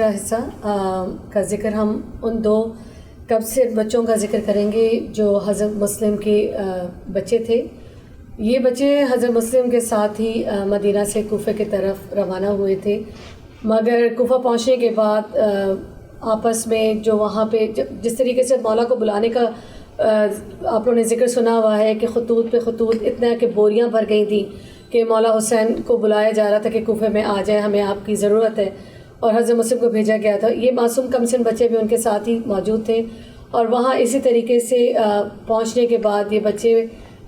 حصہ کا ذکر ہم ان دو کب سے بچوں کا ذکر کریں گے جو حضرت مسلم کے بچے تھے. یہ بچے حضرت مسلم کے ساتھ ہی مدینہ سے کوفہ کی طرف روانہ ہوئے تھے، مگر کوفہ پہنچنے کے بعد آپس میں جو وہاں پہ جس طریقے سے مولا کو بلانے کا آپ لوگوں نے ذکر سنا ہوا ہے کہ خطوط پہ خطوط اتنا کہ بوریاں بھر گئی تھیں کہ مولا حسین کو بلایا جا رہا تھا کہ کوفہ میں آ جائیں، ہمیں آپ کی ضرورت ہے، اور حضرت مسلم کو بھیجا گیا تھا. یہ معصوم کمسن بچے بھی ان کے ساتھ ہی موجود تھے، اور وہاں اسی طریقے سے پہنچنے کے بعد یہ بچے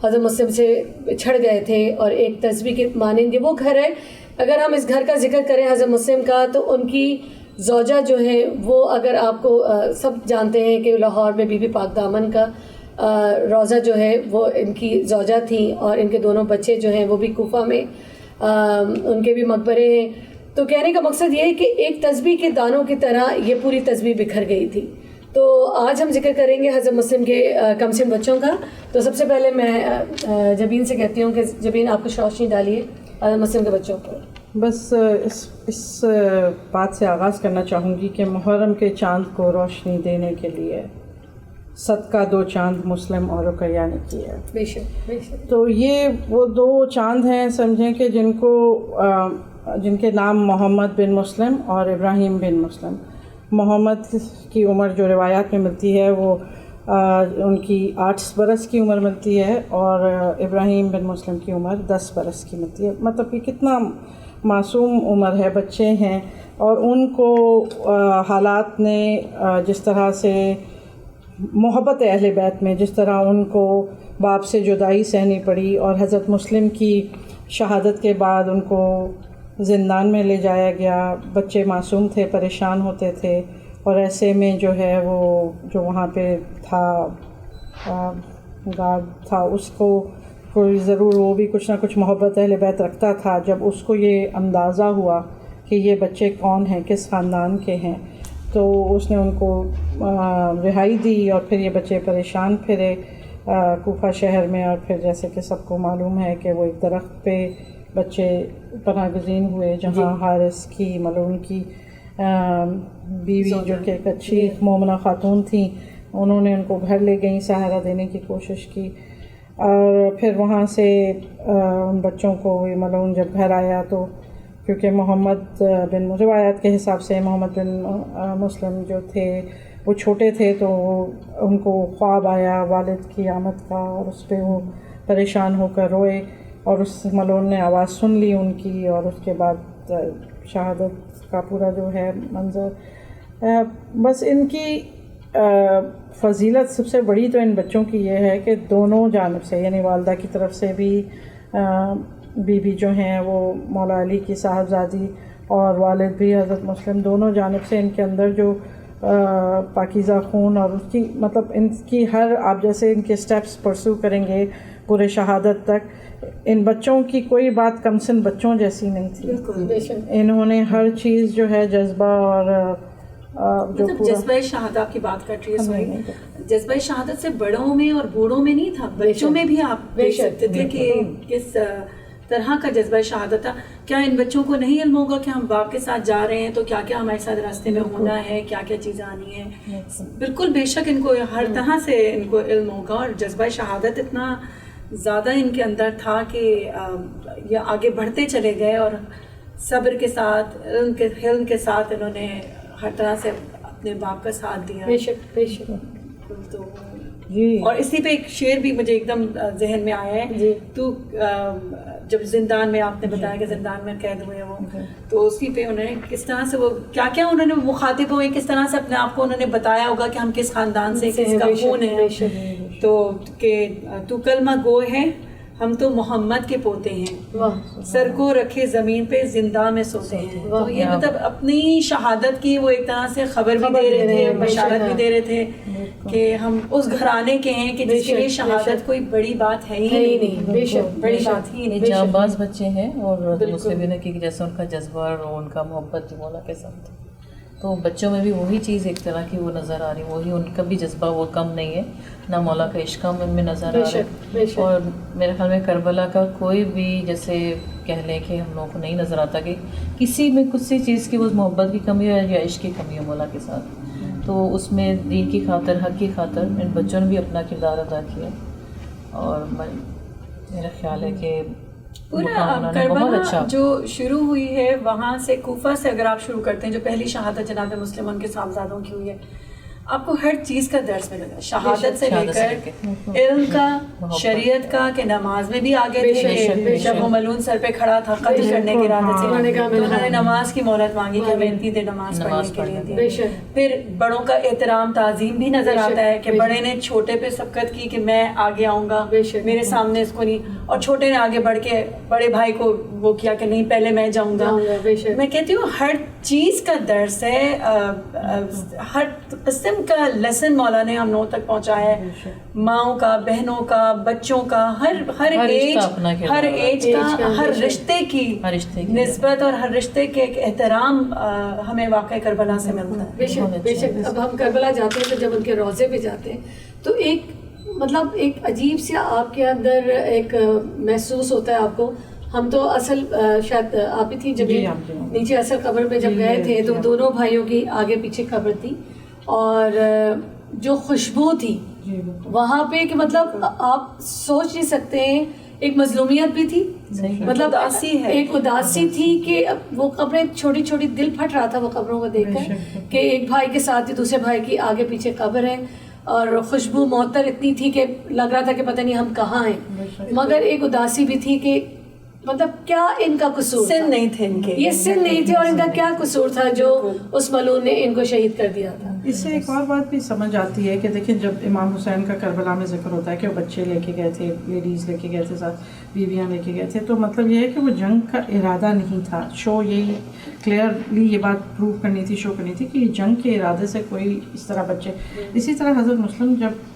حضرت مسلم سے چھڑ گئے تھے، اور ایک تسبیح کے مانند وہ گھر ہے. اگر ہم اس گھر کا ذکر کریں حضرت مسلم کا، تو ان کی زوجہ جو ہے وہ، اگر آپ کو سب جانتے ہیں کہ لاہور میں بی بی پاک دامن کا روضہ جو ہے وہ ان کی زوجہ تھیں، اور ان کے دونوں بچے جو ہیں وہ بھی کوفہ میں ان کے بھی مقبرے ہیں. تو کہنے کا مقصد یہ ہے کہ ایک تسبیح کے دانوں کی طرح یہ پوری تسبیح بکھر گئی تھی. تو آج ہم ذکر کریں گے حضرت مسلم کے کمسن بچوں کا. تو سب سے پہلے میں جبین سے کہتی ہوں کہ جبین آپ کو روشنی ڈالیے حضرت مسلم کے بچوں پر. بس اس بات سے آغاز کرنا چاہوں گی کہ محرم کے چاند کو روشنی دینے کے لیے صدقہ دو چاند مسلم اور رقیہ نے کیا. بے شک بے شک. تو یہ وہ دو چاند ہیں، سمجھیں کہ جن کے نام محمد بن مسلم اور ابراہیم بن مسلم. محمد کی عمر جو روایات میں ملتی ہے وہ ان کی 8 برس کی عمر ملتی ہے، اور ابراہیم بن مسلم کی عمر 10 برس کی ملتی ہے. مطلب کہ کتنا معصوم عمر ہے، بچے ہیں، اور ان کو حالات نے جس طرح سے محبت اہل بیت میں جس طرح ان کو باپ سے جدائی سہنی پڑی، اور حضرت مسلم کی شہادت کے بعد ان کو زندان میں لے جایا گیا. بچے معصوم تھے، پریشان ہوتے تھے، اور ایسے میں جو ہے وہ جو وہاں پہ تھا گارڈ تھا، اس کو کوئی ضرور وہ بھی کچھ نہ کچھ محبت اہل بیت رکھتا تھا. جب اس کو یہ اندازہ ہوا کہ یہ بچے کون ہیں، کس خاندان کے ہیں، تو اس نے ان کو رہائی دی، اور پھر یہ بچے پریشان پھرے کوفہ شہر میں. اور پھر جیسے کہ سب کو معلوم ہے کہ وہ ایک درخت پہ بچے پناہ گزین ہوئے، جہاں حارث کی ملعون کی بیوی جو کہ ایک اچھی مومنہ خاتون تھیں، انہوں نے ان کو گھر لے گئیں، سہارا دینے کی کوشش کی. اور پھر وہاں سے ان بچوں کو یہ ملعون جب گھر آیا، تو کیونکہ محمد بن روایات کے حساب سے محمد بن مسلم جو تھے وہ چھوٹے تھے، تو ان کو خواب آیا والد کی آمد کا، اور اس پہ وہ پریشان ہو کر روئے، اور اس ملعون نے آواز سن لی ان کی، اور اس کے بعد شہادت کا پورا جو ہے منظر. بس ان کی فضیلت سب سے بڑی تو ان بچوں کی یہ ہے کہ دونوں جانب سے، یعنی والدہ کی طرف سے بھی بیوی جو ہیں وہ مولا علی کی صاحبزادی، اور والد بھی حضرت مسلم، دونوں جانب سے ان کے اندر جو پاکیزہ خون، اور اس کی مطلب ان کی ہر آپ جیسے ان کے سٹیپس پرسو کریں گے پورے شہادت تک، ان بچوں کی کوئی بات کمسن بچوں جیسی نہیں تھی. انہوں نے ہر چیز جو ہے جذبہ اور جو جذبہ شہادت کی بات کر رہی ہے، سوری، جذبہ شہادت سے بڑوں میں اور بوڑھوں میں نہیں تھا، بچوں میں بھی آپ دیکھ سکتے تھے کہ کس طرح کا جذبہ شہادت تھا. کیا ان بچوں کو نہیں علم ہوگا کہ ہم باپ کے ساتھ جا رہے ہیں تو کیا کیا ہمارے ساتھ راستے میں ہونا ہے، کیا کیا چیزیں آنی ہیں؟ بالکل بے شک ان کو ہر طرح سے ان کو علم ہوگا، اور جذبہ شہادت اتنا زیادہ ان کے اندر تھا کہ یہ آگے بڑھتے چلے گئے، اور صبر کے ساتھ علم کے ساتھ انہوں نے ہر طرح سے اپنے باپ کا ساتھ دیا. بے شک بے شک. تو اور اسی پہ ایک شعر بھی مجھے ایک دم ذہن میں آیا ہے. تو جب زندان میں آپ نے بتایا کہ زندان میں قید ہوئے وہ، تو اسی پہ انہوں نے کس طرح سے وہ کیا کیا انہوں نے مخاطب ہوئے، کس طرح سے اپنے آپ کو انہوں نے بتایا ہوگا کہ ہم کس خاندان سے، کس کا خون ہے. تو کہ تو کلمہ گو ہے، ہم تو محمد کے پوتے ہیں، سر کو رکھے زمین پہ زندہ میں سوتے ہیں. تو یہ مطلب اپنی شہادت کی وہ ایک طرح سے خبر بھی دے رہے تھے، بشارت بھی دے رہے تھے کہ ہم اس گھرانے کے ہیں کہ جس کے لیے شہادت کوئی بڑی بات ہے ہی نہیں. بے شک بڑی بات ہی نہیں. جاں باز بچے ہیں، اور مسلمین کی جیسا ان کا جذبہ اور ان کا محبت جو مولا کے ساتھ. تو بچوں میں بھی وہی چیز ایک طرح کی وہ نظر آ رہی، وہی ان کا بھی جذبہ وہ کم نہیں ہے، نہ مولا کا عشق ان میں نظر آ رہا ہے. اور میرے خیال میں کربلا کا کوئی بھی جیسے کہہ لیں کہ ہم لوگوں کو نہیں نظر آتا کہ کسی میں کسی چیز کی وہ محبت کی کمی ہو یا عشق کی کمی ہو مولا کے ساتھ. تو اس میں دین کی خاطر، حق کی خاطر ان بچوں نے بھی اپنا کردار ادا کیا. اور میرا خیال ہے کہ پورا کربلا جو شروع ہوئی ہے وہاں سے، کوفہ سے اگر آپ شروع کرتے ہیں، جو پہلی شہادت جناب مسلم کے صاحبزادوں کی ہوئی ہے، آپ کو ہر چیز کا درس ملے گا، شہادت سے لے کر علم کا، شریعت کا، کہ نماز میں بھی آگے تھے. جب وہ ملعون سر پہ کھڑا تھا قتل کرنے کے ارادے سے، تو انہوں نے نماز کی مہلت مانگی کہ بنتی تھے نماز پڑھنے کے لیے. پھر بڑوں کا احترام، تعظیم بھی نظر آتا ہے کہ بڑے نے چھوٹے پہ سبقت کی کہ میں آگے آؤں گا، میرے سامنے اس کو نہیں، اور چھوٹے نے آگے بڑھ کے بڑے بھائی کو وہ کیا کہ نہیں پہلے میں جاؤں گا. میں کہتی ہوں ہر چیز کا درس ہے، ہر قسم کا لیسن مولا نے ہم لوگوں تک پہنچایا ہے، ماؤں کا، بہنوں کا، بچوں کا، ہر ایج کا، ہر رشتے کی نسبت اور ہر رشتے کے ایک احترام ہمیں واقع کربلا سے ملتا ہے. بے شک اب ہم کربلا جاتے ہیں تو جب ان کے روضے پہ جاتے ہیں تو ایک مطلب ایک عجیب سا آپ کے اندر ایک محسوس ہوتا ہے آپ کو. ہم تو اصل شاید آپ ہی تھی جب نیچے اصل قبر پہ جب گئے تھے تو دونوں بھائیوں کی آگے پیچھے قبر تھی، اور جو خوشبو تھی وہاں پہ کہ مطلب آپ سوچ نہیں سکتے ہیں. ایک مظلومیت بھی تھی، مطلب ایک اداسی تھی کہ وہ قبریں چھوٹی چھوٹی، دل پھٹ رہا تھا وہ قبروں کو دیکھ کر کہ ایک بھائی کے ساتھ ہی دوسرے بھائی کی آگے پیچھے قبر ہے، اور خوشبو معطر اتنی تھی کہ لگ رہا تھا کہ پتہ نہیں ہم کہاں ہیں. مگر ایک اداسی بھی تھی کہ مطلب کیا ان کا قصور، سن نہیں تھے ان کے، یہ سن نہیں تھے، اور ان کا کیا قصور تھا جو اس ملعون نے ان کو شہید کر دیا تھا. اس سے ایک اور بات بھی سمجھ آتی ہے کہ دیکھیں جب امام حسین کا کربلا میں ذکر ہوتا ہے کہ وہ بچے لے کے گئے تھے، لیڈیز لے کے گئے تھے، ساتھ بیویاں لے کے گئے تھے، تو مطلب یہ ہے کہ وہ جنگ کا ارادہ نہیں تھا. شو یہی کلیئرلی یہ بات پروو کرنی تھی، شو کرنی تھی کہ یہ جنگ کے ارادے سے کوئی اس طرح بچے. اسی طرح حضرت مسلم جب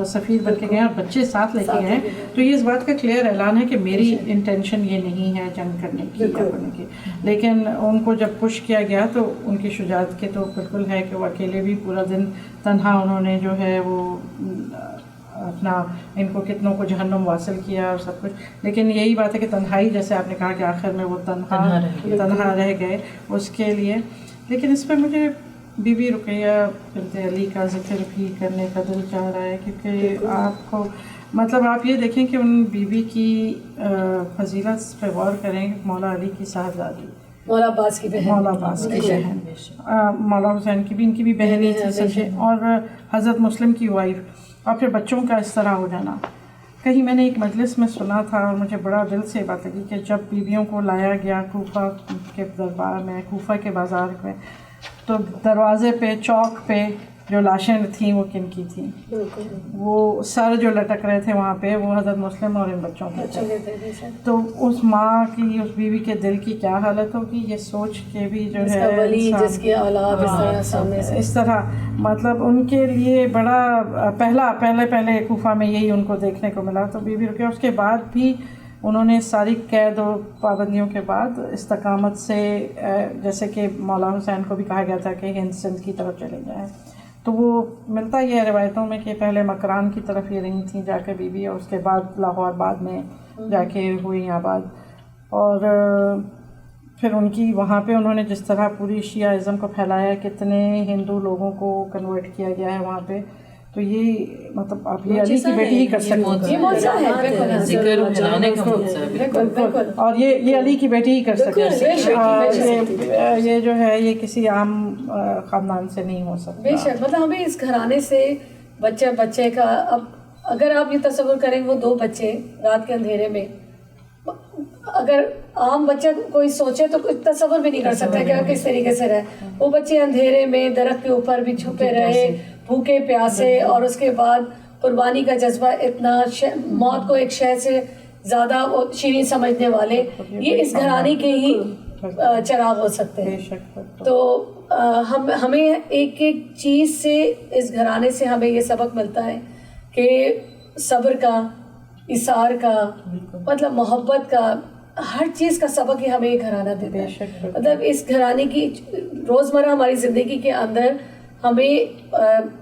سفیر بن کے گئے اور بچے ساتھ لے کے گئے تو یہ اس بات کا کلیئر اعلان ہے کہ میری انٹینشن یہ نہیں ہے جنگ کرنے کی یا کرنے کی. لیکن ان کو جب پش کیا گیا تو ان کی شجاعت کے تو بالکل ہے کہ وہ اکیلے بھی پورا دن تنہا انہوں نے جو ہے وہ اپنا ان کو کتنوں کو جہنم واصل کیا اور سب کچھ. لیکن یہی بات ہے کہ تنہائی، جیسے آپ نے کہا کہ آخر میں وہ تنہا رہ گئے اس کے لیے. لیکن اس پہ مجھے بی بی رقیہ بنت علی کا ذکر بھی کرنے کا دل چاہ رہا ہے، کیونکہ آپ کو مطلب آپ یہ دیکھیں کہ ان بی بی کی فضیلت پہ غور کریں. مولا علی کی صاحبزادی، مولا عباس کی بہن، مولا حسین کی بھی، ان کی بھی بہنی تھی سچے، اور حضرت مسلم کی وائف، اور پھر بچوں کا اس طرح ہو جانا. کہیں میں نے ایک مجلس میں سنا تھا اور مجھے بڑا دل سے بات لگی کہ جب بیویوں کو لایا گیا کوفہ کے دربار میں، کوفہ کے بازار میں، تو دروازے پہ، چوک پہ جو لاشیں تھیں وہ کن کی تھیں؟ وہ سر جو لٹک رہے تھے وہاں پہ وہ حضرت مسلم اور ان بچوں کے تھے. تو اس ماں کی، اس بیوی کے دل کی کیا حالت ہوگی یہ سوچ کے بھی جو ہے جس کی اولاد اس طرح مطلب ان کے لیے بڑا پہلے کوفہ میں یہی ان کو دیکھنے کو ملا. تو بی بی رقیہ اس کے بعد بھی انہوں نے ساری قید و پابندیوں کے بعد استقامت سے، جیسے کہ مولا حسین کو بھی کہا گیا تھا کہ ہند سندھ کی طرف چلے جائیں، تو وہ ملتا ہی ہے روایتوں میں کہ پہلے مکران کی طرف یہ رہی تھیں جا کے بی بی، اور اس کے بعد لاہور بعد میں جا کے ہوئی آباد. اور پھر ان کی وہاں پہ انہوں نے جس طرح پوری شیعہ ازم کو پھیلایا، کتنے ہندو لوگوں کو کنورٹ کیا گیا ہے وہاں پہ. تو یہ مطلب آپ یہ علی کی بیٹی ہی کر سکتے ہیں، اور یہ علی کی بیٹی ہی کر سکتے ہیں. یہ جو ہے یہ کسی عام خاندان سے نہیں ہو سکتا. بے شک مطلب ہمیں اس گھرانے سے بچے کا، اب اگر آپ یہ تصور کریں وہ دو بچے رات کے اندھیرے میں، اگر عام بچہ کوئی سوچے تو تصور بھی نہیں کر سکتا کہ کس طریقے سے رہے. وہ بچے اندھیرے میں درخت کے اوپر بھی چھپے رہے، بھوکے پیاسے، اور اس کے بعد قربانی کا جذبہ اتنا، موت کو ایک شے سے زیادہ وہ شیریں سمجھنے والے، یہ اس گھرانے کے ہی چراغ ہو سکتے ہیں. تو ہمیں ایک ایک چیز سے، اس گھرانے سے ہمیں یہ سبق ملتا ہے کہ صبر کا، اثار کا، مطلب محبت کا، ہر چیز کا سبق یہ ہمیں یہ گھرانہ دیتا ہے. مطلب اس گھرانے کی روزمرہ ہماری زندگی کے اندر ہمیں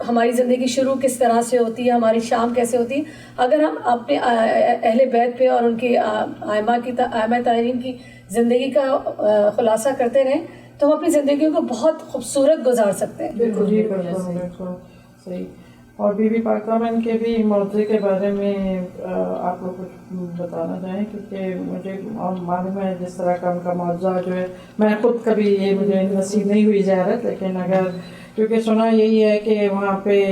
ہماری زندگی شروع کس طرح سے ہوتی ہے, ہماری شام کیسے ہوتی ہے, اگر ہم اپنے اہل بیت پہ اور ان کی ائمہ طاہرین کی زندگی کا خلاصہ کرتے رہیں تو ہم اپنی زندگیوں کو بہت خوبصورت گزار سکتے ہیں. بالکل جی, بالکل صحیح. اور بی بی پاک دامن کے بھی موضوع کے بارے میں آپ لوگ کچھ بتانا چاہیں, کیونکہ مجھے معلوم ہے جس طرح کا ان کا موضوع جو ہے, میں خود کبھی یہ مجھے نصیب نہیں ہوئی زیارت, لیکن اگر کیونکہ سنا یہی ہے کہ وہاں پہ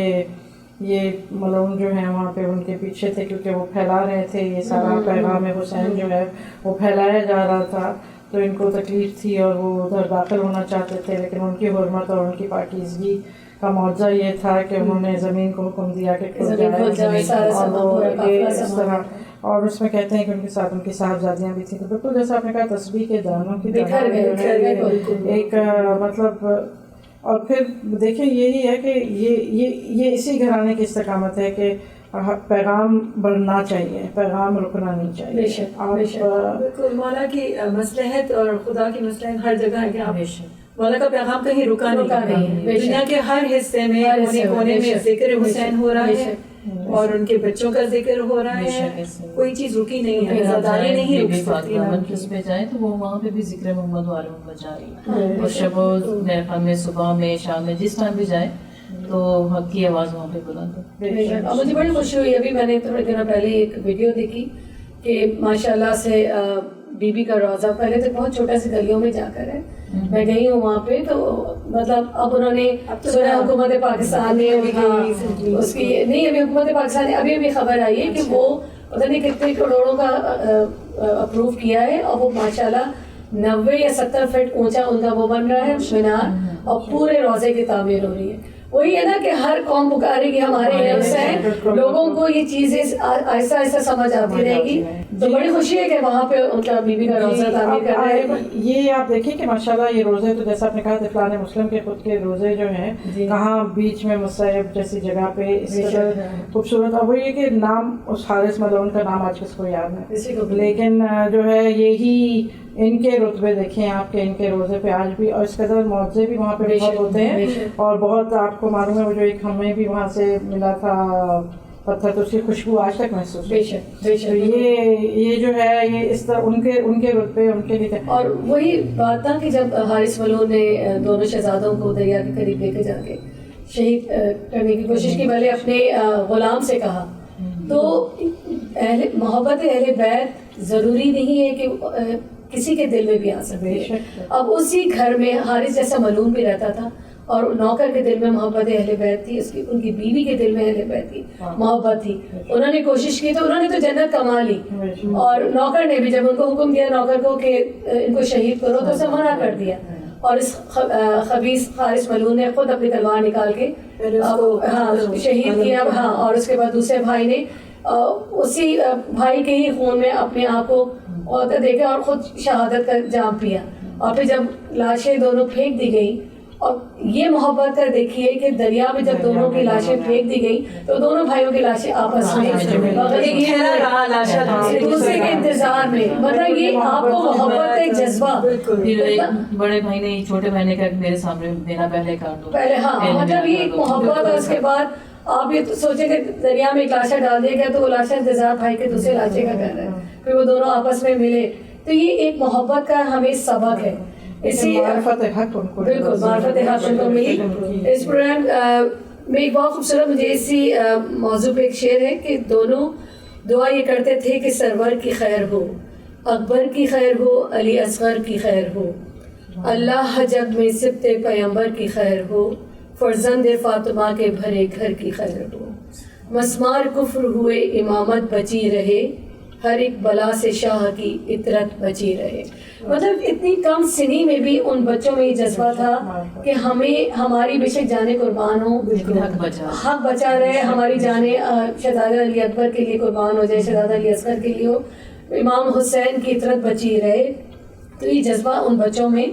یہ ملعون جو ہیں وہاں پہ ان کے پیچھے تھے, کیونکہ وہ پھیلا رہے تھے یہ سارا پیغام حسین جو ہے وہ پھیلایا جا رہا تھا, تو ان کو تکلیف تھی اور وہ ادھر داخل ہونا چاہتے تھے, لیکن ان کی حرمت اور ان کی پاکیزگی کا معجزہ یہ تھا کہ انہوں نے زمین کو حکم دیا کہ کھل جائے, اور وہ یہ اس طرح. اور اس میں کہتے ہیں کہ ان کے ساتھ ان کی صاحبزادیاں بھی تھیں, تو بالکل جیسا آپ نے کہا تسبیح کے دانوں کی ایک مطلب. اور پھر دیکھیں یہی ہے کہ یہ اسی گھرانے کی استقامت ہے کہ پیغام بڑھنا چاہیے, پیغام رکنا نہیں چاہیے. بالکل مولا کی مصلحت اور خدا کی مصلحت ہر جگہ ہے کہ آپ مولا کا پیغام کہیں رکا نہیں. دنیا کے ہر حصے میں کونے میں ذکر حسین ہو رہا ہے اور ان کے بچوں کا ذکر ہو رہا ہے, کوئی چیز رکی نہیں ہے, عزاداری نہیں رک سکتی. کس پہ جائیں تو وہ وہاں پہ بھی ذکر محمد و آل محمد جاری ہے, اور شب و میرے میں صبح میں شام میں جس ٹائم بھی جائیں تو حق کی آواز وہاں پہ بلند ہے. اور مجھے بڑی خوشی ہوئی, ابھی میں نے تھوڑے دنوں پہلے ایک ویڈیو دیکھی کہ ماشاءاللہ سے بی بی کا روضہ پہلے تو بہت چھوٹا سی گلیوں میں جا کر ہے, میں گئی ہوں وہاں پہ, تو مطلب اب انہوں نے سنا حکومت پاکستان نے اس کی نہیں, ابھی حکومت پاکستان نے ابھی خبر آئی ہے کہ وہ پتہ نہیں کتنے کروڑوں کا اپروو کیا ہے, اور وہ ماشاءاللہ 90 یا 70 فٹ اونچا ان کا وہ بن رہا ہے مینار, اور پورے روضے کی تعمیر ہو رہی ہے. وہی ہے نا کہ ہر قوم پکارے گی ہمارے نفس ہیں, لوگوں کو یہ چیزیں آہستہ آہستہ سمجھ آتی رہے گی, تو بڑی خوشی ہے کہ وہاں پہ ان کا بی بی کا روزہ تعمیر کر رہے ہیں. یہ آپ دیکھیں کہ ماشاءاللہ یہ روزے تو جیسا آپ نے کہا طفلان مسلم کے خود کے روزے جو ہیں کہاں بیچ میں مصعب جیسی جگہ پہ اس قدر خوبصورت, اور وہ یہ کہ نام اس حارث ملعون کا نام آج کس کو یاد ہے, لیکن جو ہے یہی ان کے رتبے دیکھیں آپ کے, ان کے روزے پہ آج بھی, اور اس قدر معجزے بھی وہاں پہ بہت ہوتے ہیں. اور بہت آپ کو معلوم ہے وہ جو ایک ہمیں بھی وہاں سے ملا تھا پتھر, تو اس کی خوشبو آج تک محسوس ہوتی ہے. تو یہ جو ہے یہ اس طرح ان کے رتبے ان کے لیے. اور وہی بات تھا کہ جب حارث ملعون نے دونوں شہزادوں کو دریا کے قریب لے کے جا کے شہید کرنے کی کوشش کی, بھلے اپنے غلام سے کہا, تو محبت اہل بیت ضروری نہیں ہے کہ کسی کے دل میں بھی آ سکتی ہے. اب اسی گھر میں حارث جیسا ملعون بھی رہتا تھا, اور نوکر کے دل میں محبت اہل بیت تھی, ان کی بیوی کے دل میں اہل بیت تھی, محبت تھی. انہوں نے کوشش کی تو انہوں نے تو جنت کما لی, اور نوکر نے بھی جب ان کو حکم دیا نوکر کو کہ ان کو شہید کرو تو اسے منع کر دیا, اور اس خبیث حارث ملعون نے خود اپنی تلوار نکال کے شہید کیا. اور اس کے بعد دوسرے بھائی نے اسی بھائی کے ہی خون میں اپنے آپ کو عہدہ دے کے اور خود شہادت کا جام پیا. اور پھر جب لاشیں دونوں پھینک دی گئی, اور یہ محبت کر دیکھیے کہ دریا میں جب دونوں کی لاشیں پھینک دی گئی تو دونوں بھائیوں کی لاشیں آپس میں دوسرے کے انتظار میں, مطلب یہ آپ کو محبت کا ایک جذبہ. بڑے بھائی نے چھوٹے بھائی نے کہا میرے سامنے میرا پہلے کر دو, پہلے مطلب یہ ایک محبت. اور اس کے بعد آپ یہ سوچیں کہ دریا میں ایک لاشا ڈال دیا گیا تو وہ لاشا انتظار بھائی کے دوسرے لاشے کا کر رہا ہے, پھر وہ دونوں آپس میں ملے, تو یہ ایک محبت کا ہمیں سبق ہے. اسی معرفت حق ان کو, بالکل معرفت حق ان کو ملی. اس پروگرام میں ایک بہت خوبصورت مجھے اسی موضوع پہ ایک شعر ہے کہ دونوں دعا یہ کرتے تھے کہ سرور کی خیر ہو, اکبر کی خیر ہو, علی اصغر کی خیر ہو, اللہ حجب میں سبت پیغمبر کی خیر ہو, فرزند فاطمہ کے بھرے گھر کی خیر ہو, مسمار کفر ہوئے امامت بچی رہے, ہر ایک بلا سے شاہ کی عطرت بچی رہے. مطلب اتنی کم سنی میں بھی ان بچوں میں یہ جذبہ تھا کہ ہمیں ہماری بے شک جانیں قربان ہو, حق بچا رہے, ہماری جانیں شہزادہ علی اکبر کے لیے قربان ہو جائے, شہزادہ علی اصغر کے لیے ہو, امام حسین کی عطرت بچی رہے. تو یہ جذبہ ان بچوں میں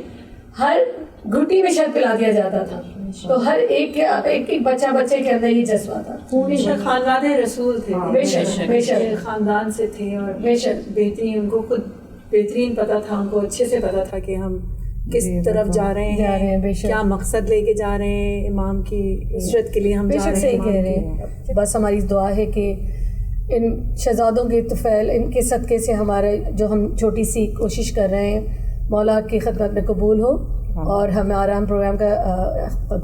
ہر گھٹی میں شرط پلا دیا جاتا تھا, تو ہر ایک بچے کے اندر یہ جذبہ تھا. بے شک خاندان رسول تھے, بے شک خاندان سے تھے, اور بے شک بہترین ان کو خود بہترین پتہ تھا، ان کو اچھے سے پتہ تھا کہ ہم کس طرف جا رہے ہیں، کیا مقصد لے کے جا رہے ہیں، امام کی عزت کے لیے ہم جا رہے ہیں. صحیح کہہ رہے ہیں. بس ہماری دعا ہے کہ ان شہزادوں کے طفیل، ان کے صدقے سے ہمارا جو ہم چھوٹی سی کوشش کر رہے ہیں مولا کی خدمت میں قبول ہو، اور ہمارا ہم پروگرام کا اختتام